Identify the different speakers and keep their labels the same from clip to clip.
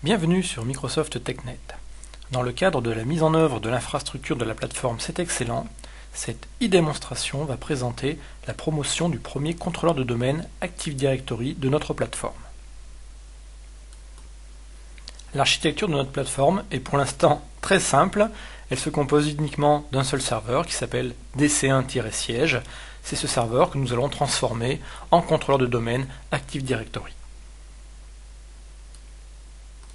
Speaker 1: Bienvenue sur Microsoft TechNet. Dans le cadre de la mise en œuvre de l'infrastructure de la plateforme C'est Excellent, cette e-démonstration va présenter la promotion du premier contrôleur de domaine Active Directory de notre plateforme. L'architecture de notre plateforme est pour l'instant très simple. Elle se compose uniquement d'un seul serveur qui s'appelle DC1-siège. C'est ce serveur que nous allons transformer en contrôleur de domaine Active Directory.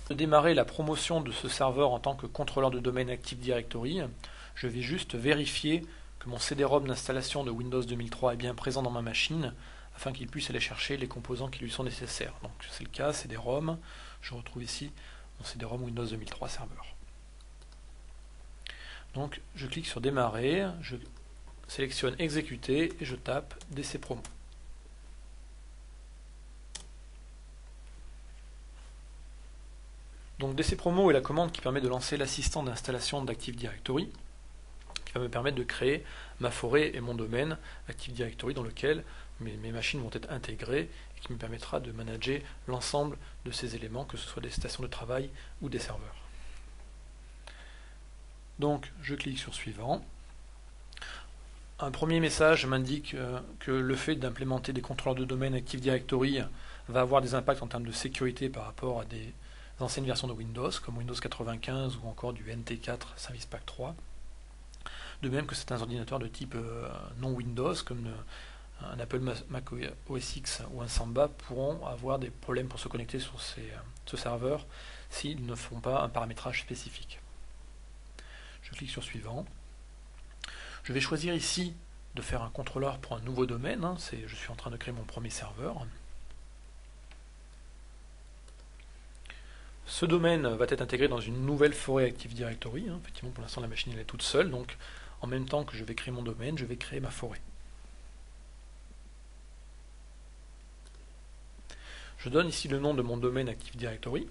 Speaker 1: Pour démarrer la promotion de ce serveur en tant que contrôleur de domaine Active Directory, je vais juste vérifier que mon CD-ROM d'installation de Windows 2003 est bien présent dans ma machine afin qu'il puisse aller chercher les composants qui lui sont nécessaires. Donc c'est le cas, CD-ROM, je retrouve ici mon CD-ROM Windows 2003 serveur. Donc je clique sur démarrer, je sélectionne exécuter et je tape DC Promo. Donc DC Promo est la commande qui permet de lancer l'assistant d'installation d'Active Directory, qui va me permettre de créer ma forêt et mon domaine Active Directory dans lequel mes machines vont être intégrées et qui me permettra de manager l'ensemble de ces éléments, que ce soit des stations de travail ou des serveurs. Donc je clique sur suivant. Un premier message m'indique que le fait d'implémenter des contrôleurs de domaine Active Directory va avoir des impacts en termes de sécurité par rapport à des anciennes versions de Windows, comme Windows 95 ou encore du NT4 Service Pack 3. De même que certains ordinateurs de type non Windows, comme un Apple Mac OS X ou un Samba, pourront avoir des problèmes pour se connecter sur ce serveur s'ils ne font pas un paramétrage spécifique. Je clique sur suivant. Je vais choisir ici de faire un contrôleur pour un nouveau domaine. Je suis en train de créer mon premier serveur. Ce domaine va être intégré dans une nouvelle forêt Active Directory. Effectivement, pour l'instant, la machine elle est toute seule. Donc, en même temps que je vais créer mon domaine, je vais créer ma forêt. Je donne ici le nom de mon domaine Active Directory.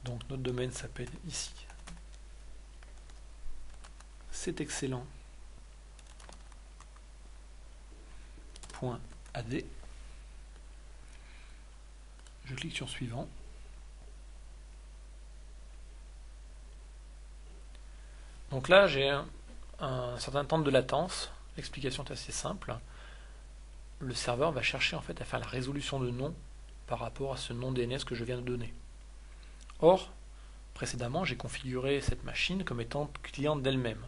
Speaker 1: Donc, notre domaine s'appelle ici C'est excellent.ad. Je clique sur suivant. Donc là, j'ai un certain temps de latence. L'explication est assez simple. Le serveur va chercher en fait à faire la résolution de nom par rapport à ce nom DNS que je viens de donner. Or, précédemment, j'ai configuré cette machine comme étant cliente d'elle-même.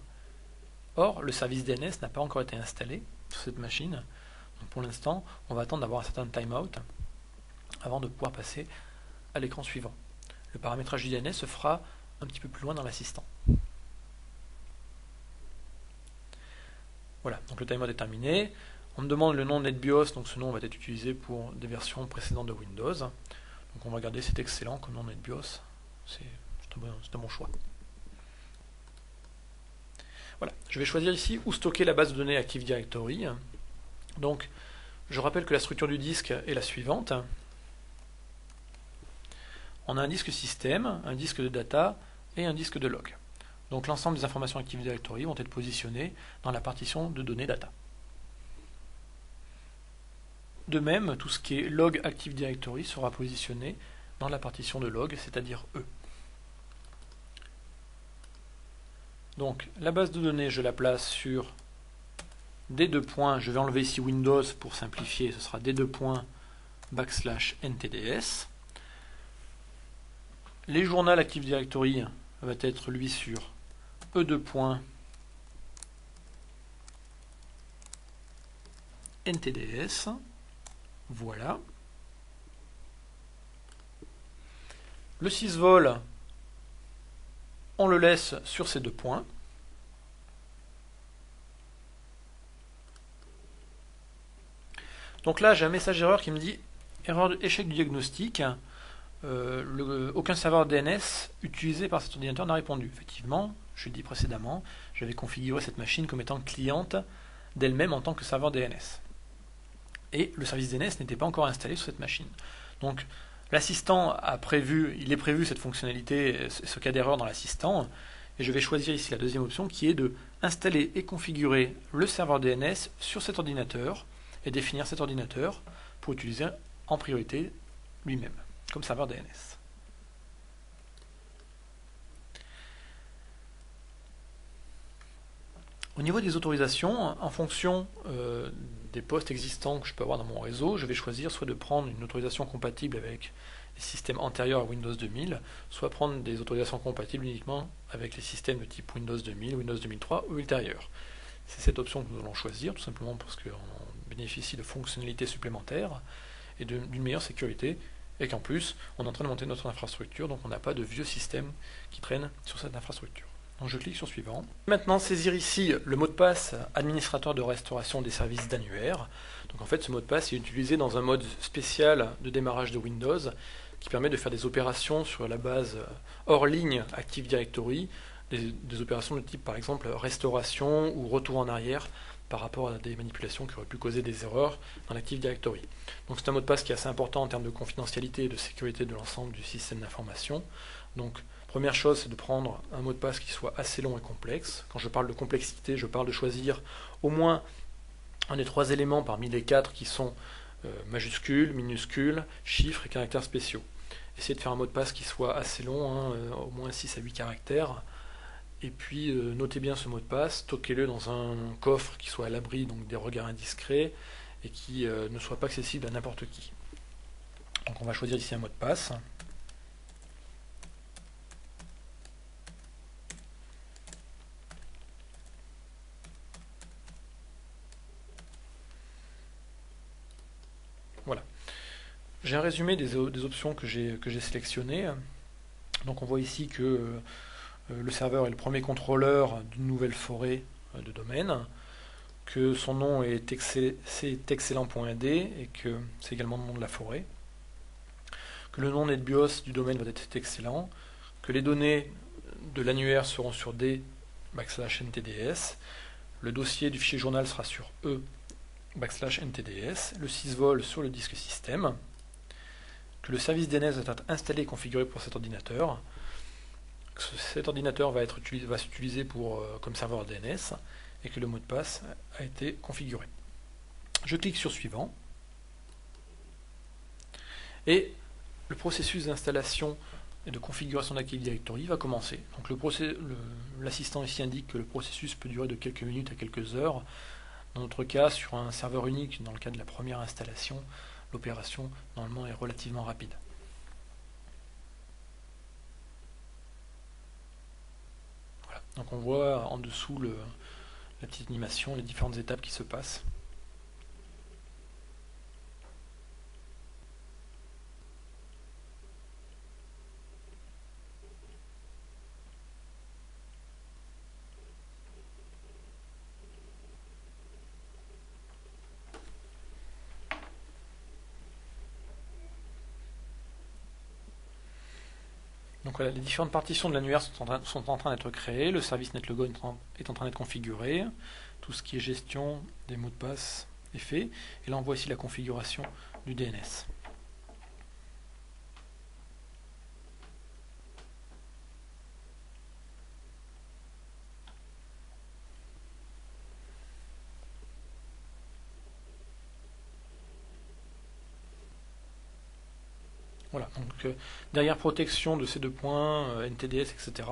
Speaker 1: Or, le service DNS n'a pas encore été installé sur cette machine. Donc pour l'instant, on va attendre d'avoir un certain timeout avant de pouvoir passer à l'écran suivant. Le paramétrage du DNS se fera un petit peu plus loin dans l'assistant. Voilà, donc le timeout est terminé. On me demande le nom de NetBIOS, donc ce nom va être utilisé pour des versions précédentes de Windows. Donc on va regarder, c'est excellent comme nom NetBIOS. C'est un bon choix. Voilà, je vais choisir ici où stocker la base de données Active Directory. Donc, je rappelle que la structure du disque est la suivante. On a un disque système, un disque de data et un disque de log. Donc l'ensemble des informations Active Directory vont être positionnées dans la partition de données data. De même, tout ce qui est log Active Directory sera positionné dans la partition de log, c'est-à-dire E. Donc la base de données, je la place sur D2. Je vais enlever ici Windows pour simplifier, ce sera D2./NTDS. Les journaux Active Directory va être lui sur E2.NTDS. Voilà. Le sysvol, on le laisse sur ces 2 points. Donc là, j'ai un message d'erreur qui me dit erreur d'échec du diagnostic. Aucun serveur DNS utilisé par cet ordinateur n'a répondu. Effectivement, je l'ai dit précédemment, j'avais configuré cette machine comme étant cliente d'elle-même en tant que serveur DNS. Et le service DNS n'était pas encore installé sur cette machine. Donc l'assistant il est prévu cette fonctionnalité, ce cas d'erreur dans l'assistant, et je vais choisir ici la deuxième option qui est de installer et configurer le serveur DNS sur cet ordinateur et définir cet ordinateur pour utiliser en priorité lui-même comme serveur DNS. Au niveau des autorisations, en fonction des postes existants que je peux avoir dans mon réseau, je vais choisir soit de prendre une autorisation compatible avec les systèmes antérieurs à Windows 2000, soit prendre des autorisations compatibles uniquement avec les systèmes de type Windows 2000, Windows 2003 ou ultérieurs. C'est cette option que nous allons choisir, tout simplement parce qu'on bénéficie de fonctionnalités supplémentaires et d'une meilleure sécurité, et qu'en plus, on est en train de monter notre infrastructure, donc on n'a pas de vieux systèmes qui traînent sur cette infrastructure. Donc je clique sur suivant. Maintenant, saisir ici le mot de passe administrateur de restauration des services d'annuaire. Donc en fait, ce mot de passe est utilisé dans un mode spécial de démarrage de Windows qui permet de faire des opérations sur la base hors ligne Active Directory, des opérations de type par exemple restauration ou retour en arrière par rapport à des manipulations qui auraient pu causer des erreurs dans l'Active Directory. Donc c'est un mot de passe qui est assez important en termes de confidentialité et de sécurité de l'ensemble du système d'information. Donc première chose, c'est de prendre un mot de passe qui soit assez long et complexe. Quand je parle de complexité, je parle de choisir au moins un des 3 éléments parmi les 4 qui sont majuscules, minuscules, chiffres et caractères spéciaux. Essayez de faire un mot de passe qui soit assez long, au moins 6 à 8 caractères. Et puis notez bien ce mot de passe, stockez-le dans un coffre qui soit à l'abri donc des regards indiscrets et qui ne soit pas accessible à n'importe qui. Donc on va choisir ici un mot de passe. Voilà. J'ai un résumé des options que j'ai sélectionnées. Donc on voit ici que le serveur est le premier contrôleur d'une nouvelle forêt de domaine, que son nom est excellent.d et que c'est également le nom de la forêt, que le nom NetBIOS du domaine va être excellent, que les données de l'annuaire seront sur D/NTDS, le dossier du fichier journal sera sur E/NTDS, le sysvol sur le disque système, que le service DNS va être installé et configuré pour cet ordinateur, que cet ordinateur va s'utiliser comme serveur DNS et que le mot de passe a été configuré. Je clique sur suivant et le processus d'installation et de configuration d'Active Directory va commencer. Donc l'assistant ici indique que le processus peut durer de quelques minutes à quelques heures. Dans notre cas, sur un serveur unique, dans le cas de la première installation, l'opération normalement est relativement rapide. Voilà. Donc on voit en dessous la petite animation, les différentes étapes qui se passent. Donc voilà, les différentes partitions de l'annuaire sont en train d'être créées, le service NetLogo est en train d'être configuré, tout ce qui est gestion des mots de passe est fait, et là on voit ici la configuration du DNS. Voilà, donc derrière protection de ces 2 points, NTDS, etc.,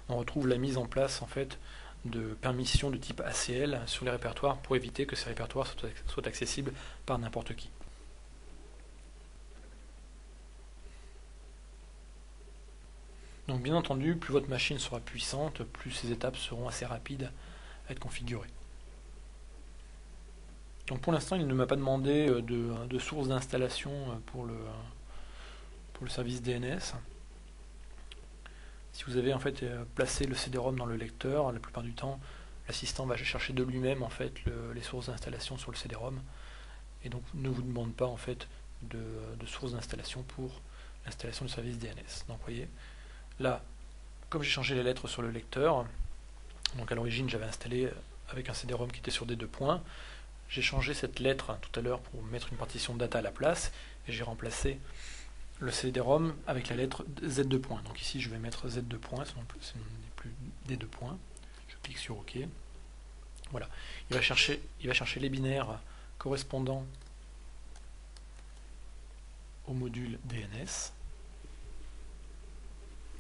Speaker 1: on retrouve la mise en place en fait de permissions de type ACL sur les répertoires pour éviter que ces répertoires soient accessibles par n'importe qui. Donc bien entendu, plus votre machine sera puissante, plus ces étapes seront assez rapides à être configurées. Donc pour l'instant, il ne m'a pas demandé de source d'installation pour le service DNS. Si vous avez en fait placé le CD-ROM dans le lecteur, la plupart du temps, l'assistant va chercher de lui-même en fait les sources d'installation sur le CD-ROM et donc ne vous demande pas en fait de source d'installation pour l'installation du service DNS. Donc vous voyez, là, comme j'ai changé les lettres sur le lecteur, donc à l'origine j'avais installé avec un CD-ROM qui était sur des 2 points, j'ai changé cette lettre tout à l'heure pour mettre une partition data à la place et j'ai remplacé le CD-ROM avec la lettre Z2 points. Donc ici je vais mettre Z2 points, ce n'est plus D2 points. Je clique sur OK. Voilà. Il va chercher les binaires correspondant au module DNS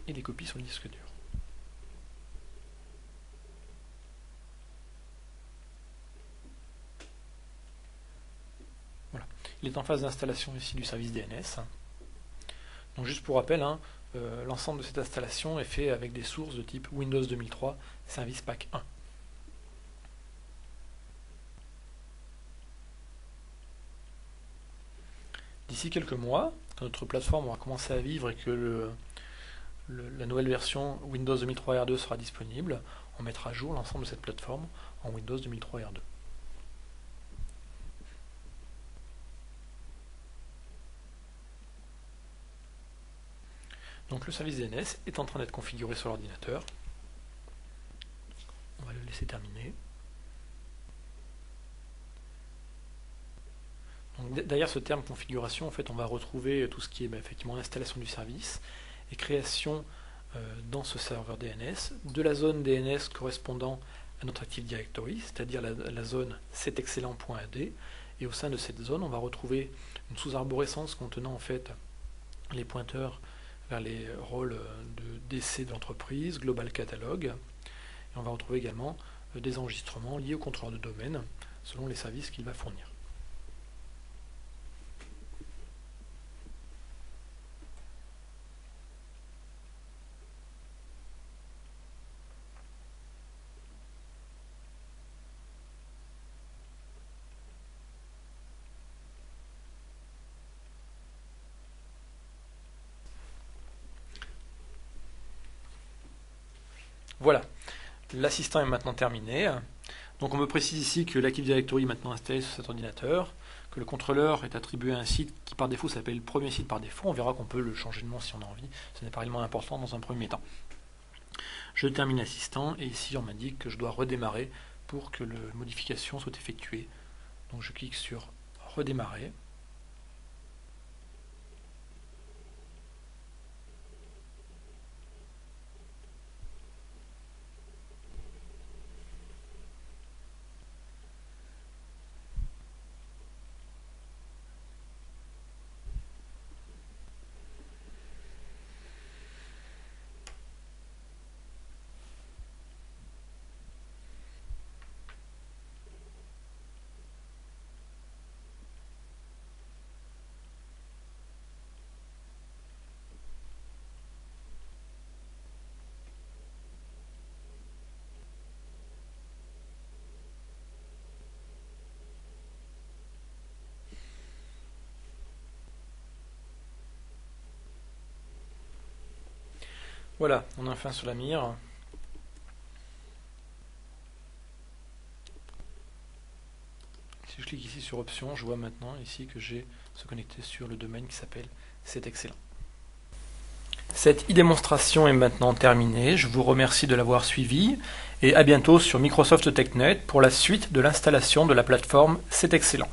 Speaker 1: et les copies sur le disque dur. Il est en phase d'installation ici du service DNS. Donc juste pour rappel, l'ensemble de cette installation est fait avec des sources de type Windows 2003 Service Pack 1. D'ici quelques mois, quand notre plateforme aura commencé à vivre et que la nouvelle version Windows 2003 R2 sera disponible, on mettra à jour l'ensemble de cette plateforme en Windows 2003 R2. Donc le service DNS est en train d'être configuré sur l'ordinateur. On va le laisser terminer. Donc, derrière ce terme configuration, en fait, on va retrouver tout ce qui est effectivement l'installation du service et création dans ce serveur DNS de la zone DNS correspondant à notre Active Directory, c'est-à-dire la zone cetexcellent.ad. Et au sein de cette zone, on va retrouver une sous-arborescence contenant en fait les pointeurs vers les rôles de DC de l'entreprise, Global Catalog, et on va retrouver également des enregistrements liés au contrôleur de domaine selon les services qu'il va fournir. Voilà, l'assistant est maintenant terminé. Donc on me précise ici que l'Active Directory est maintenant installé sur cet ordinateur, que le contrôleur est attribué à un site qui par défaut s'appelle premier site par défaut. On verra qu'on peut le changer de nom si on a envie. Ce n'est pas réellement important dans un premier temps. Je termine l'assistant et ici on m'indique que je dois redémarrer pour que la modification soit effectuée. Donc je clique sur redémarrer. Voilà, on a enfin sur la mire. Si je clique ici sur options, je vois maintenant ici que j'ai se connecter sur le domaine qui s'appelle cetexcellent. Cette e-démonstration est maintenant terminée. Je vous remercie de l'avoir suivi et à bientôt sur Microsoft TechNet pour la suite de l'installation de la plateforme cetexcellent.